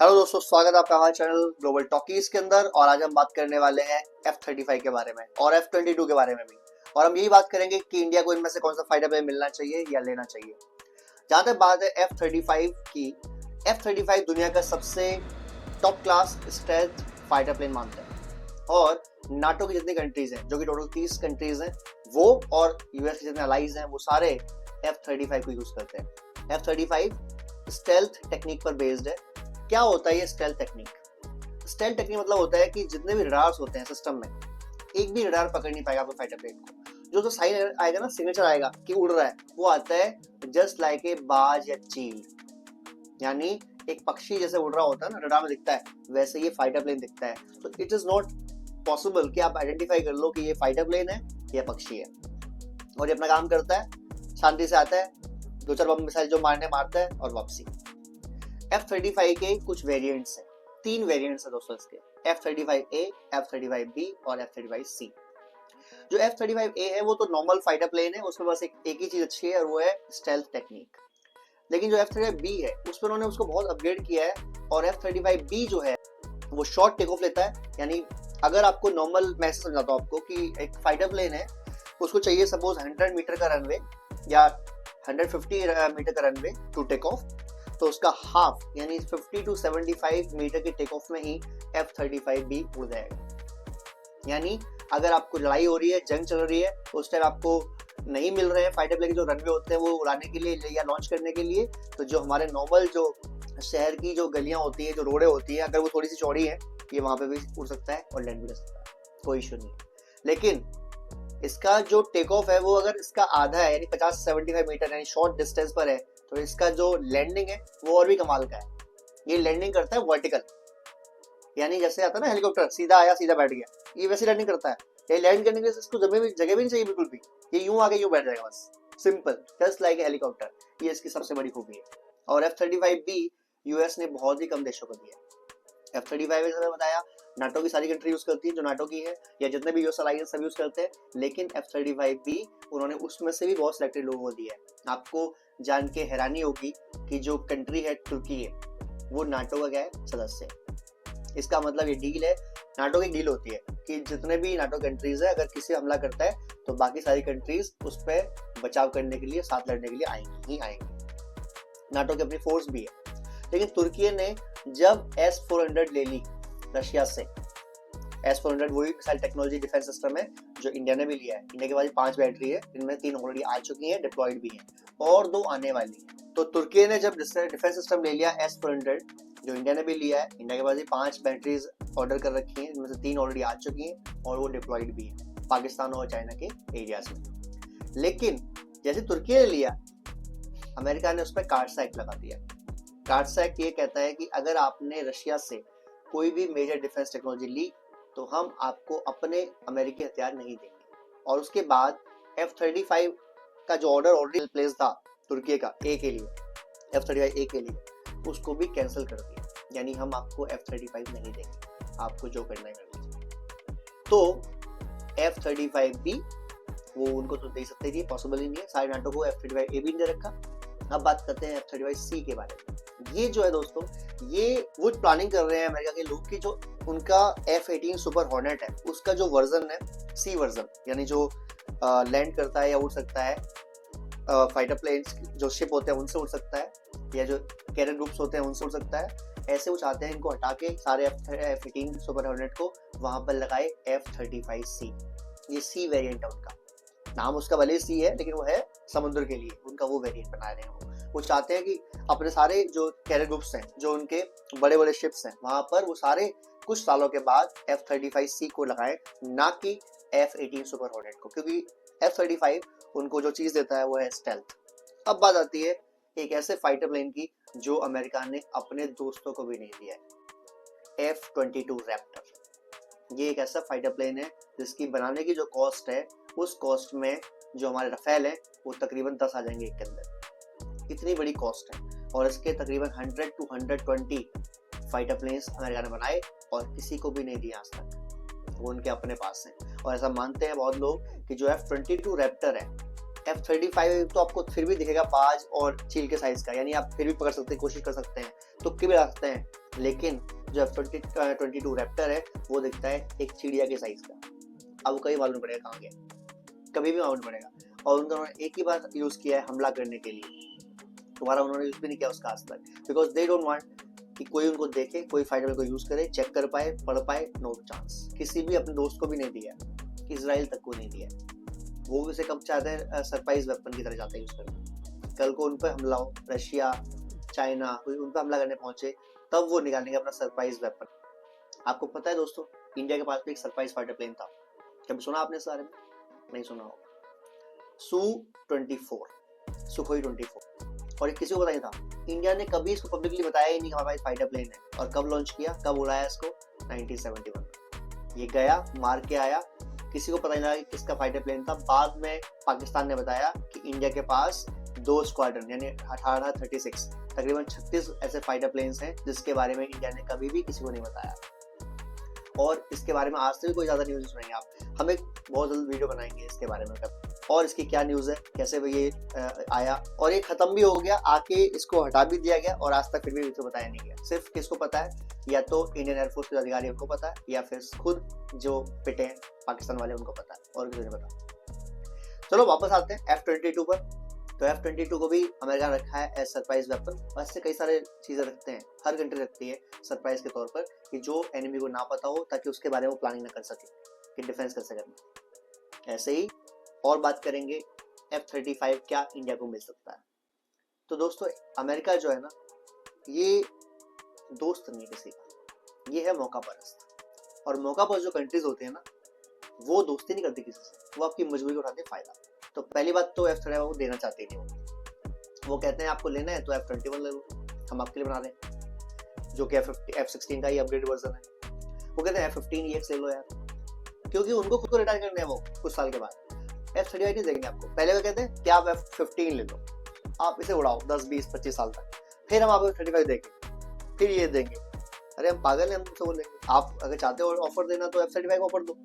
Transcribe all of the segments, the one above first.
Hello दोस्तों, स्वागत है आपका हमारे चैनल ग्लोबल टॉकीज के अंदर। और आज हम बात करने वाले हैं F-35 के बारे में और F-22 के बारे में भी। और हम यही बात करेंगे कि इंडिया को इनमें से कौन सा फाइटर प्लेन मिलना चाहिए या लेना चाहिए। जहां तक बात है F-35 की, F-35 दुनिया का सबसे top class stealth fighter plane मानते हैं। और नाटो की जितनी कंट्रीज हैं, जो कि टोटल 30 कंट्रीज हैं, वो और यूएस के जितने अलाइज हैं, वो सारे F-35 को यूज करते हैं। F-35 स्टेल्थ टेक्निक पर बेस्ड है। क्या होता है ये स्टेल्थ टेक्निक? स्टेल्थ टेक्निक मतलब होता है कि जितने भी रडार्स होते हैं सिस्टम में, एक भी रडार पकड़ नहीं पाएगा आपको फाइटर प्लेन को। जो साइन आएगा ना, सिग्नेचर आएगा कि उड़ रहा है, वो आता है जस्ट लाइक ए बाज या चील, यानी एक पक्षी जैसे उड़ रहा होता है ना, रडार में दिखता है, वैसे ये फाइटर प्लेन दिखता है। तो इट इज नॉट पॉसिबल कि आप आइडेंटिफाई कर लो कि ये फाइटर प्लेन है या पक्षी है। और ये अपना काम करता है, शांति से आता है, 2-4 बम मिसाइल जो मारने मारता है और वापसी। F-35 के कुछ वेरिएंट्स हैं, 3 वेरिएंट्स हैं दोस्तों इसके, F-35A, F-35B और F-35C। जो F-35A है वो तो नॉर्मल फाइटर प्लेन है, उसमें बस एक ही चीज अच्छी है और वो है स्टेल्थ टेक्निक। लेकिन जो F-35B है उस पर उन्होंने उसको बहुत अपग्रेड किया है। और F-35B जो है वो शॉर्ट टेक ऑफ लेता है। यानी अगर आपको नॉर्मल, मैं समझाता हूँ आपको कि एक फाइटर प्लेन है, उसको चाहिए सपोज 100 मीटर का रनवे या 150 मीटर का रनवे टू टेक ऑफ, तो उसका हाफ यानी 50 to 75 मीटर के टेक ऑफ में ही F-35B उड़ जाएगा। यानी अगर आपको लड़ाई हो रही है, जंग चल रही है, उस टाइम आपको नहीं मिल रहे हैं फाइटर प्लेन के जो रनवे होते हैं वो उड़ाने के लिए या लॉन्च करने के लिए, तो जो हमारे नॉर्मल जो शहर की जो गलियां होती है, जो रोडें होती है, अगर वो थोड़ी सी चौड़ी है, ये वहां पे भी उड़ सकता है और लैंड भी कर सकता है, कोई इश्यू नहीं। लेकिन इसका जो टेक ऑफ है वो अगर इसका आधा है, यानी 50 से 75 मीटर यानी शॉर्ट डिस्टेंस पर है, तो इसका जो लैंडिंग है वो और भी कमाल का है। ये लैंडिंग करता है वर्टिकल, यानी जैसे आता है ना हेलीकॉप्टर, सीधा आया सीधा बैठ गया, ये वैसे लैंडिंग करता है। ये लैंड करने के लिए इसको जगह भी नहीं चाहिए बिल्कुल भी, ये यूं आके यूं बैठ जाएगा बस, simple, just like a helicopter. ये इसकी सबसे बड़ी खूबी है। और F-35B यूएस ने बहुत ही कम देशों को दिया। F-35 जैसे बताया, नाटो की सारी कंट्री यूज करती है, जो नाटो की है, या जितने भी यूएस अलायंस सब यूज करते हैं। लेकिन F-35B उन्होंने उसमें से भी बहुत सिलेक्टेड लोगों को दिया है। आपको जान के हैरानी होगी कि जो कंट्री है तुर्की है, वो नाटो का क्या है, सदस्य है। इसका मतलब ये डील है, नाटो की डील होती है कि जितने भी नाटो कंट्रीज है, अगर किसी हमला करता है तो बाकी सारी कंट्रीज उस पर बचाव करने के लिए, साथ लड़ने के लिए आएंगी ही आएंगी। नाटो की अपनी फोर्स भी है। लेकिन तुर्की ने जब S-400 ले ली रशिया से, S-400 वही मिसाइल टेक्नोलॉजी डिफेंस सिस्टम है जो इंडिया ने भी लिया है। इंडिया के पास 5 बैटरी है, इनमें 3 ऑलरेडी आ चुकी हैं, डिप्लॉयड भी हैं, और 2 आने वाली हैं। तो तुर्की ने जब डिफेंस सिस्टम ले लिया S-400, जो इंडिया ने भी लिया है, इंडिया के पास 5 बैटरीज ऑर्डर कर रखी हैं, इनमें से 3 ऑलरेडी आ चुकी हैं और वो डिप्लॉयड भी है पाकिस्तान और चाइना के एरियाज में। लेकिन जैसे तुर्की ने लिया, अमेरिका ने उस पर कार्ड्स एक्ट लगा दिया। कार्ड्स एक्ट ये कहता है कि अगर आपने रशिया से कोई भी मेजर डिफेंस टेक्नोलॉजी ली तो हम आपको अपने अमेरिकी हथियार नहीं देंगे। और उसके बाद F-35 का जो ऑर्डर ऑलरेडी प्लेस था तुर्की का ए के लिए, F-35A के लिए, उसको भी कैंसिल कर दिया। यानी हम आपको F-35 नहीं देंगे, आपको जो करना है कर लीजिए। तो F-35B वो उनको तो दे सकते नहीं, पॉसिबल ही नहीं है। सारे नाटो को F-35A भी नहीं दे रखा। अब बात करते हैं F-35C के बारे में। ये जो है दोस्तों, ये वो प्लानिंग कर रहे हैं अमेरिका के लोग कि जो उनका F-18 सुपर हॉर्नेट है, उसका जो वर्जन है, C वर्जन, यानी जो लैंड करता है या उड़ सकता है, फाइटर प्लेन्स जो शिप होते हैं उनसे उड़ सकता है, या जो कैरियर ग्रुप्स होते हैं उनसे उड़ सकता है, ऐसे वो चाहते हैं इनको हटा के सारे F-18 सुपर हॉर्नेट को वहां पर लगाए F-35C। ये C वेरिएंट है उनका, नाम उसका भले सी है लेकिन वो है समुद्र के लिए, उनका वो वेरिएंट बना रहे हैं। वो चाहते हैं कि अपने सारे जो कैरियर ग्रुप्स हैं, जो उनके बड़े बड़े शिप्स हैं, वहां पर वो सारे कुछ सालों के बाद F-35C को लगाएं, ना कि F-18 सुपर हॉर्नेट को, क्योंकि F-35 उनको जो चीज देता है वो है स्टेल्थ। अब बात आती है एक ऐसे फाइटर प्लेन की जो अमेरिका ने अपने दोस्तों को भी नहीं दिया है, F-22 रैप्टर। ये एक ऐसा फाइटर प्लेन है जिसकी बनाने की जो कॉस्ट है, उस कॉस्ट में जो हमारे रफेल है वो तकरीबन 10 आ जाएंगे एक के अंदर। इतनी बड़ी कॉस्ट है। और इसके तकरीबन 100 to 120 फाइटर प्लेन्स अमेरिका ने बनाए और किसी को भी नहीं दिया आज तक, वो उनके अपने पास है। और ऐसा मानते हैं बहुत लोग कि जो F-22 रैप्टर है F-35 तो आपको फिर भी दिखेगा बाज और चील के साइज का, यानी आप फिर भी पकड़ सकते हैं, कोशिश कर सकते हैं, तुक्के भी लगा सकते हैं। लेकिन जो F-22 रैप्टर है वो दिखता है एक चिड़िया के साइज का। अब कभी मालूम पड़ेगा कहाँ गया, कभी भी मालूम पड़ेगा। और उन्होंने एक ही बार यूज किया है हमला करने के लिए, दोबारा उन्होंने यूज भी नहीं किया उसका आज तक, बिकॉज दे डोंट वांट कि कोई उनको देखे, कोई फाइटर को यूज करे, चेक कर पाए, पढ़ पाए। नो चांस, किसी भी अपने दोस्त को भी नहीं दिया, इजराइल तक को नहीं दिया। वो उसे कब चाहते हैं, सरप्राइज वेपन की तरह चाहते हैं यूज करना। कल को उन पर हमला हो, रशिया, चाइना कोई उन पर हमला करने पहुंचे, तब वो निकालेंगे अपना सरप्राइज वेपन। आपको पता है दोस्तों, इंडिया के पास भी एक सरप्राइज फाइटर प्लेन था, कभी सुना आपने इस बारे में? नहीं सुना होगा। Su-24, सुखोई 24, और किसी को पता नहीं था। इंडिया ने कभी इसको पब्लिकली बताया ही नहीं हमारे पास फाइटर प्लेन है। और कब लॉन्च किया, कब उड़ाया इसको? 1971। ये गया, मार के आया, किसी को पता नहीं लगा कि किसका फाइटर प्लेन था। बाद में पाकिस्तान ने बताया कि इंडिया के पास 2 स्क्वाड्रन यानी 1836 तकरीबन 36 ऐसे फाइटर प्लेन्स हैं जिसके बारे में इंडिया ने कभी भी किसी को नहीं बताया। और इसके बारे में आज से भी कोई ज्यादा न्यूज सुनेंगे आप, हम एक बहुत जल्द वीडियो बनाएंगे इसके बारे में कब, और इसकी क्या न्यूज है, कैसे वो ये आया, और ये खत्म भी हो गया, आके इसको हटा भी दिया गया, और आज तक फिर भी इसको बताया नहीं गया। सिर्फ किसको पता है, या तो इंडियन एयरफोर्स के अधिकारियों को पता है, या फिर खुद जो पिटे हैं पाकिस्तान वाले उनको पता है, और किसी ने पता। चलो वापस आते हैं F-22 पर। तो F-22 को भी अमेरिका ने रखा है एज सरप्राइज वेपन। वैसे कई सारे चीजें रखते हैं, हर कंट्री रखती है सरप्राइज के तौर पर, कि जो एनिमी को ना पता हो, ताकि उसके बारे में प्लानिंग ना कर सके कि डिफेंस कैसे करना। ऐसे ही और बात करेंगे F-35 क्या इंडिया को मिल सकता है। तो दोस्तों, अमेरिका जो है ना, ये दोस्त नहीं किसी का, ये है मौका परस्त। और मौका परस्त जो कंट्रीज होते हैं ना, वो दोस्ती नहीं करती किसी से, वो आपकी मजबूरी को उठाते हैं फायदा। तो पहली बात तो F-35 को देना चाहते नहीं वो कहते हैं आपको लेना है तो F-21 ले लो, हम आपके लिए बना रहे हैं, जो कि F-16 का ही अपग्रेड वर्जन है। वो कहते हैं F-15EX ले लो यार, क्योंकि उनको खुद को रिटायर करना है वो कुछ साल के बाद। F-35 नहीं देंगे आपको, पहले वो कहते हैं कि आप F-15 ले लो, आप इसे उड़ाओ 10, 20, 25 साल तक, फिर हम आपको F-35 देंगे, फिर ये देंगे। अरे हम पागल हैं, हम तुमसे बोलेंगे आप अगर चाहते हो ऑफर देना तो F-35 का ऑफर दो,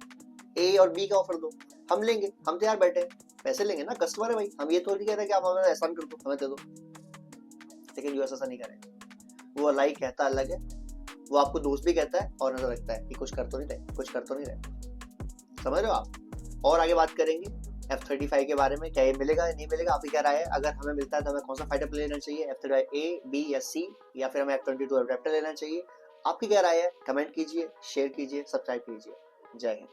A और B का ऑफर दो, हम लेंगे, हम तो यार बैठे हैं, पैसे लेंगे ना, कस्टमर है भाई, हम ये थोड़ी कह रहे हैं कि आप हमें एहसान कर दो, हमें दे दो। लेकिन यूएस ऐसा नहीं करेगा, वो लाइक कहता अलग है, वो आपको दोस्त भी कहता है और नजर रखता है कि कुछ कर तो नहीं रहे, कुछ कर तो नहीं रहे, समझ रहे हो आप। और आगे बात करेंगे F-35 के बारे में, क्या ये मिलेगा या नहीं मिलेगा, आपकी क्या राय है? अगर हमें मिलता है तो हमें कौन सा फाइटर प्लेन लेना चाहिए, F-35 A, B या C, या फिर हमें F-22 रैप्टर लेना चाहिए? आपकी क्या राय है? कमेंट कीजिए, शेयर कीजिए, सब्सक्राइब कीजिए। जय हिंद।